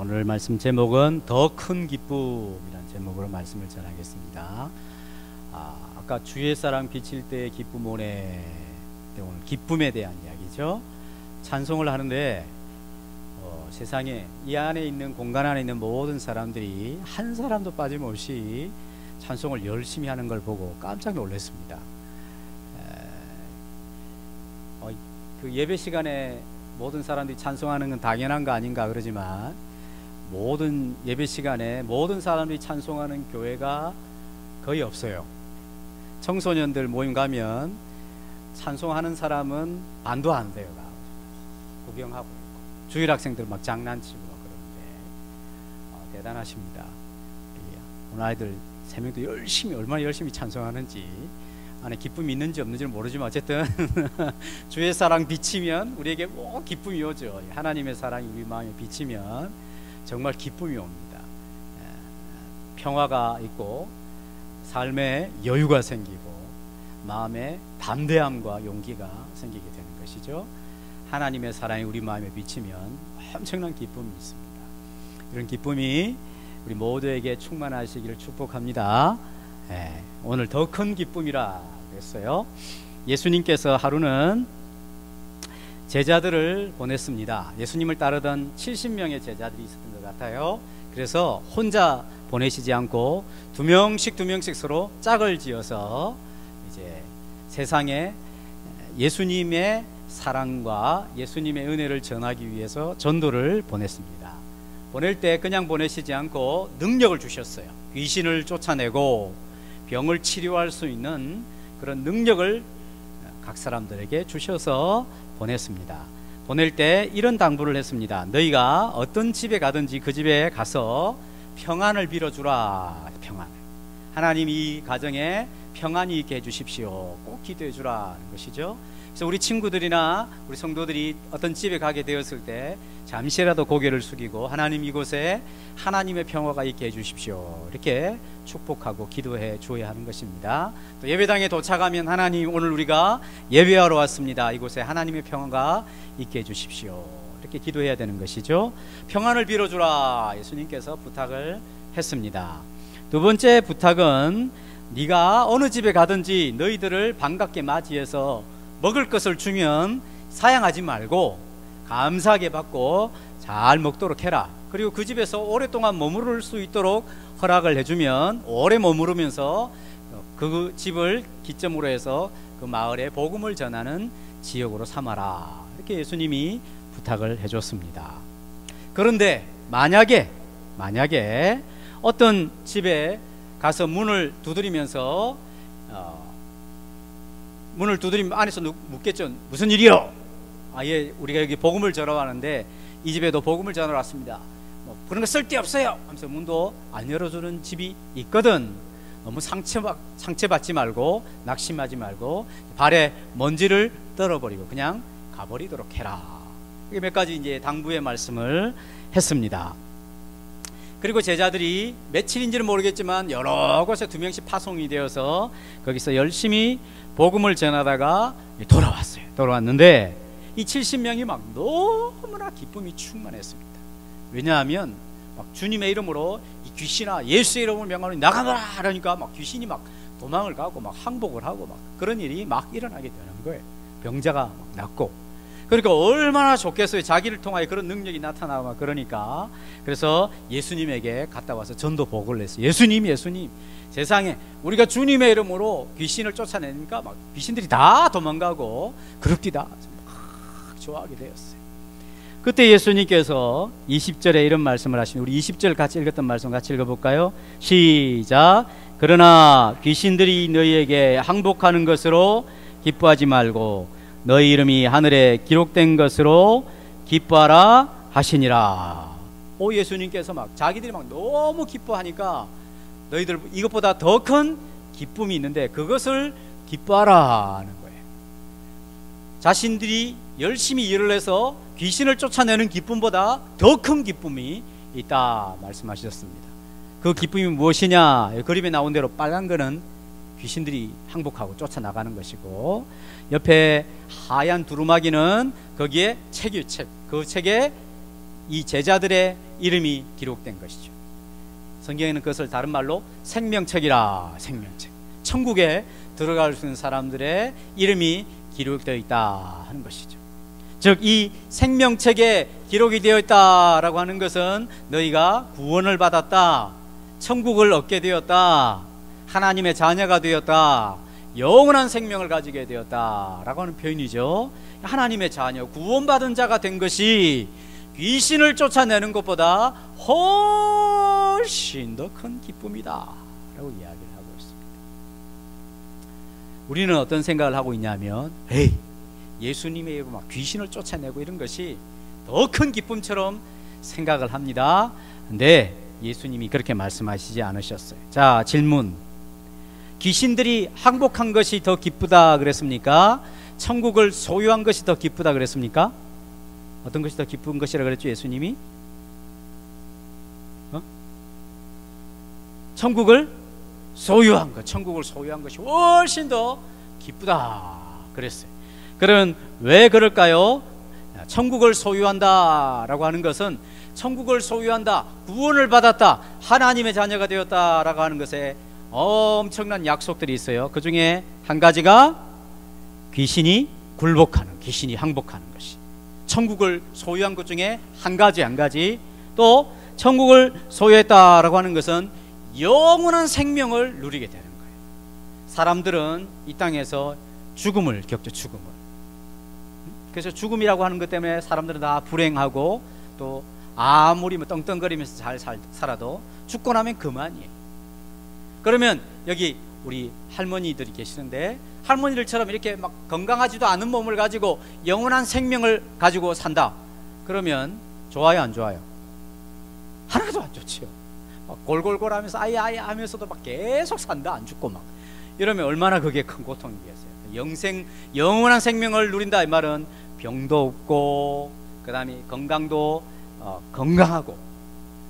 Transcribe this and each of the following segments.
오늘 말씀 제목은 더 큰 기쁨이라는 제목으로 말씀을 전하겠습니다. 아까 주의 사랑 비칠 때의 기쁨 오네. 오늘 기쁨에 대한 이야기죠. 찬송을 하는데 세상에 이 안에 있는 공간 안에 있는 모든 사람들이 한 사람도 빠짐없이 찬송을 열심히 하는 걸 보고 깜짝 놀랐습니다. 그 예배 시간에 모든 사람들이 찬송하는 건 당연한 거 아닌가 그러지만, 모든 예배 시간에 모든 사람들이 찬송하는 교회가 거의 없어요. 청소년들 모임 가면 찬송하는 사람은 반도 안 돼요. 구경하고 있고 주일 학생들 막 장난치고 막 그러는데 대단하십니다. 오늘 아이들 3명도 열심히, 얼마나 열심히 찬송하는지, 안에 기쁨이 있는지 없는지는 모르지만 어쨌든 주의 사랑 비치면 우리에게 뭐 기쁨이 오죠. 하나님의 사랑이 우리 마음에 비치면 정말 기쁨이 옵니다. 평화가 있고 삶에 여유가 생기고 마음에 담대함과 용기가 생기게 되는 것이죠. 하나님의 사랑이 우리 마음에 비치면 엄청난 기쁨이 있습니다. 이런 기쁨이 우리 모두에게 충만하시기를 축복합니다. 오늘 더 큰 기쁨이라 그랬어요. 예수님께서 하루는 제자들을 보냈습니다. 예수님을 따르던 70명의 제자들이 있었던 것 같아요. 그래서 혼자 보내시지 않고 두 명씩 서로 짝을 지어서 이제 세상에 예수님의 사랑과 예수님의 은혜를 전하기 위해서 전도를 보냈습니다. 보낼 때 그냥 보내시지 않고 능력을 주셨어요. 귀신을 쫓아내고 병을 치료할 수 있는 그런 능력을 각 사람들에게 주셔서 보냈습니다. 보낼 때 이런 당부를 했습니다. 너희가 어떤 집에 가든지 그 집에 가서 평안을 빌어주라. 평안. 하나님 이 가정에 평안이 있게 해주십시오. 꼭 기도해 주라는 것이죠. 그래서 우리 친구들이나 우리 성도들이 어떤 집에 가게 되었을 때 잠시라도 고개를 숙이고 하나님 이곳에 하나님의 평화가 있게 해주십시오. 이렇게 축복하고 기도해 줘야 하는 것입니다. 또 예배당에 도착하면 하나님 오늘 우리가 예배하러 왔습니다. 이곳에 하나님의 평화가 있게 해주십시오. 이렇게 기도해야 되는 것이죠. 평안을 빌어주라. 예수님께서 부탁을 했습니다. 두 번째 부탁은 네가 어느 집에 가든지 너희들을 반갑게 맞이해서 먹을 것을 주면 사양하지 말고 감사하게 받고 잘 먹도록 해라. 그리고 그 집에서 오랫동안 머무를 수 있도록 허락을 해주면 오래 머무르면서 그 집을 기점으로 해서 그 마을에 복음을 전하는 지역으로 삼아라. 이렇게 예수님이 부탁을 해줬습니다. 그런데 만약에 어떤 집에 가서 문을 두드리면 안에서 묻겠죠. 무슨 일이요? 예, 우리가 여기 복음을 전하러 왔는데 이 집에도 복음을 전하러 왔습니다. 그런 거 쓸데없어요 하면서 문도 안 열어주는 집이 있거든. 너무 상처받지 말고 낙심하지 말고 발에 먼지를 떨어버리고 그냥 가버리도록 해라. 이게 몇 가지 이제 당부의 말씀을 했습니다. 그리고 제자들이 며칠인지는 모르겠지만 여러 곳에 2명씩 파송이 되어서 거기서 열심히 복음을 전하다가 돌아왔어요. 돌아왔는데 이 70명이 막 너무나 기쁨이 충만했습니다. 왜냐하면 막 주님의 이름으로 이 귀신아 예수의 이름을 명하노니 나가노라 하니까 막 귀신이 막 도망을 가고 막 항복을 하고 막 그런 일이 막 일어나게 되는 거예요. 병자가 막 낫고. 그러니까 얼마나 좋겠어요. 자기를 통하여 그런 능력이 나타나고 막 그러니까. 그래서 예수님에게 갔다 와서 전도 보고를 했어요. 예수님 세상에 우리가 주님의 이름으로 귀신을 쫓아내니까 막 귀신들이 다 도망가고 그럽디다. 막 좋아하게 되었어요. 그때 예수님께서 20절에 이런 말씀을 하시면 우리 20절 같이 읽었던 말씀 같이 읽어볼까요? 시작. 그러나 귀신들이 너희에게 항복하는 것으로 기뻐하지 말고 너희 이름이 하늘에 기록된 것으로 기뻐하라 하시니라. 예수님께서 막 자기들이 막 너무 기뻐하니까 너희들 이것보다 더 큰 기쁨이 있는데 그것을 기뻐하라는 거예요. 자신들이 열심히 일을 해서 귀신을 쫓아내는 기쁨보다 더 큰 기쁨이 있다 말씀하셨습니다. 그 기쁨이 무엇이냐? 그림에 나온 대로 빨간 거는 귀신들이 항복하고 쫓아나가는 것이고, 옆에 하얀 두루마기는 거기에 책이 그 책에 이 제자들의 이름이 기록된 것이죠. 성경에는 그것을 다른 말로 생명책이라, 생명책. 천국에 들어갈 수 있는 사람들의 이름이 기록되어 있다 하는 것이죠. 즉 이 생명책에 기록이 되어 있다라고 하는 것은 너희가 구원을 받았다, 천국을 얻게 되었다, 하나님의 자녀가 되었다, 영원한 생명을 가지게 되었다라고 하는 표현이죠. 하나님의 자녀, 구원받은 자가 된 것이 귀신을 쫓아내는 것보다 훨씬 더 큰 기쁨이다 라고 이야기를 하고 있습니다. 우리는 어떤 생각을 하고 있냐면, 에이, 예수님의 이름으로 막 귀신을 쫓아내고 이런 것이 더 큰 기쁨처럼 생각을 합니다. 근데 예수님이 그렇게 말씀하시지 않으셨어요. 자, 질문. 귀신들이 항복한 것이 더 기쁘다 그랬습니까? 천국을 소유한 것이 더 기쁘다 그랬습니까? 어떤 것이 더 기쁜 것이라 그랬죠, 예수님이? 천국을 소유한 것, 천국을 소유한 것이 훨씬 더 기쁘다 그랬어요. 그러면 왜 그럴까요? 천국을 소유한다라고 하는 것은, 천국을 소유한다, 구원을 받았다, 하나님의 자녀가 되었다라고 하는 것에 엄청난 약속들이 있어요. 그 중에 한 가지가 귀신이 굴복하는, 귀신이 항복하는 것이, 천국을 소유한 것 중에 한 가지. 또 천국을 소유했다라고 하는 것은 영원한 생명을 누리게 되는 거예요. 사람들은 이 땅에서 죽음을 겪죠, 죽음을. 그래서 죽음이라고 하는 것 때문에 사람들은 다 불행하고, 또 아무리 뭐 떵떵거리면서 잘 살아도 죽고 나면 그만이에요. 그러면 여기 우리 할머니들이 계시는데, 할머니들처럼 이렇게 막 건강하지도 않은 몸을 가지고 영원한 생명을 가지고 산다 그러면 좋아요, 안 좋아요? 하나도 안 좋지요. 막 골골골 하면서 아이 하면서도 막 계속 산다, 안 죽고 막 이러면 얼마나 그게 큰 고통이겠어요. 영원한 생명을 누린다 이 말은 병도 없고, 그 다음에 건강도 건강하고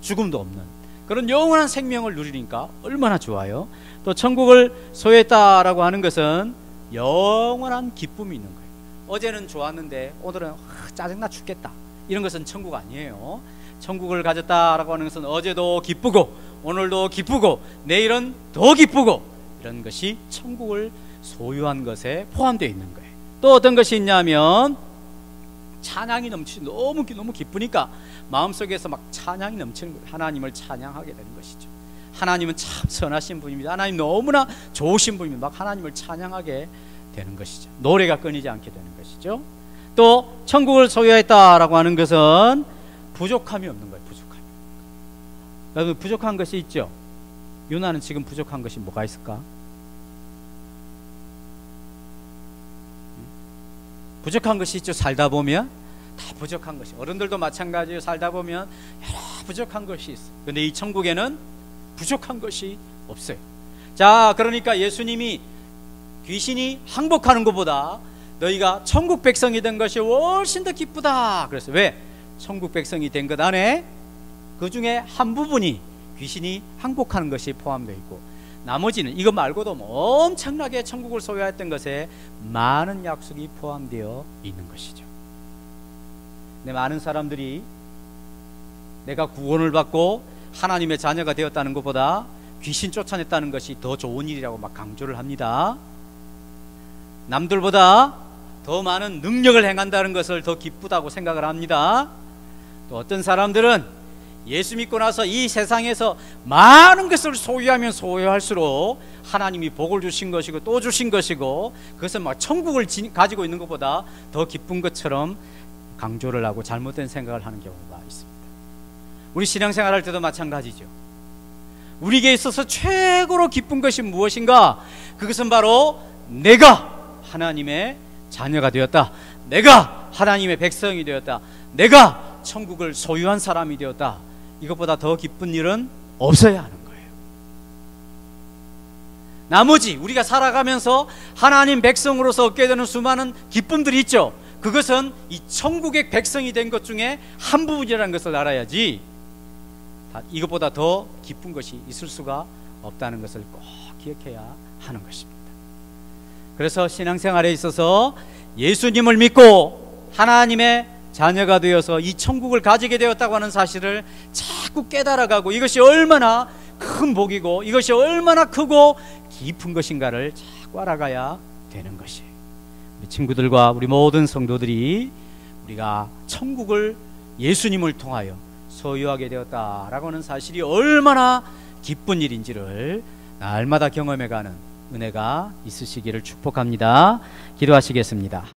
죽음도 없는 그런 영원한 생명을 누리니까 얼마나 좋아요. 또 천국을 소유했다라고 하는 것은 영원한 기쁨이 있는 거예요. 어제는 좋았는데 오늘은 짜증나 죽겠다, 이런 것은 천국 아니에요. 천국을 가졌다라고 하는 것은 어제도 기쁘고 오늘도 기쁘고 내일은 더 기쁘고, 이런 것이 천국을 소유한 것에 포함되어 있는 거예요. 또 어떤 것이 있냐면 찬양이 너무 기쁘니까 마음속에서 막 찬양이 넘치는 거예요. 하나님을 찬양하게 되는 것이죠. 하나님은 참 선하신 분입니다, 하나님 너무나 좋으신 분입니다, 막 하나님을 찬양하게 되는 것이죠. 노래가 끊이지 않게 되는 것이죠. 또 천국을 소유했다라고 하는 것은 부족함이 없는 거예요. 여러분, 부족한 것이 있죠. 유나는 지금 부족한 것이 뭐가 있을까? 부족한 것이 있죠. 살다 보면 다 부족한 것이, 어른들도 마찬가지예요. 살다 보면 여러 부족한 것이 있어요. 근데 이 천국에는 부족한 것이 없어요. 자, 그러니까 예수님이 귀신이 항복하는 것보다 너희가 천국 백성이 된 것이 훨씬 더 기쁘다 그랬어요. 왜? 천국 백성이 된 것 안에 그 중에 한 부분이 귀신이 항복하는 것이 포함되어 있고, 나머지는 이것 말고도 엄청나게 천국을 소유했던 것에 많은 약속이 포함되어 있는 것이죠. 근데 많은 사람들이 내가 구원을 받고 하나님의 자녀가 되었다는 것보다 귀신 쫓아냈다는 것이 더 좋은 일이라고 막 강조를 합니다. 남들보다 더 많은 능력을 행한다는 것을 더 기쁘다고 생각을 합니다. 또 어떤 사람들은 예수 믿고 나서 이 세상에서 많은 것을 소유하면 소유할수록 하나님이 복을 주신 것이고 또 주신 것이고, 그것은 막 천국을 가지고 있는 것보다 더 기쁜 것처럼 강조를 하고 잘못된 생각을 하는 경우가 있습니다. 우리 신앙생활 할 때도 마찬가지죠. 우리에게 있어서 최고로 기쁜 것이 무엇인가? 그것은 바로 내가 하나님의 자녀가 되었다, 내가 하나님의 백성이 되었다, 내가 천국을 소유한 사람이 되었다. 이것보다 더 기쁜 일은 없어야 하는 거예요. 나머지 우리가 살아가면서 하나님 백성으로서 얻게 되는 수많은 기쁨들이 있죠. 그것은 이 천국의 백성이 된 것 중에 한 부분이라는 것을 알아야지, 이것보다 더 기쁜 것이 있을 수가 없다는 것을 꼭 기억해야 하는 것입니다. 그래서 신앙생활에 있어서 예수님을 믿고 하나님의 자녀가 되어서 이 천국을 가지게 되었다고 하는 사실을 자꾸 깨달아가고 이것이 얼마나 큰 복이고 이것이 얼마나 크고 깊은 것인가를 자꾸 알아가야 되는 것이, 우리 친구들과 우리 모든 성도들이 우리가 천국을 예수님을 통하여 소유하게 되었다라고 하는 사실이 얼마나 기쁜 일인지를 날마다 경험해가는 은혜가 있으시기를 축복합니다. 기도하시겠습니다.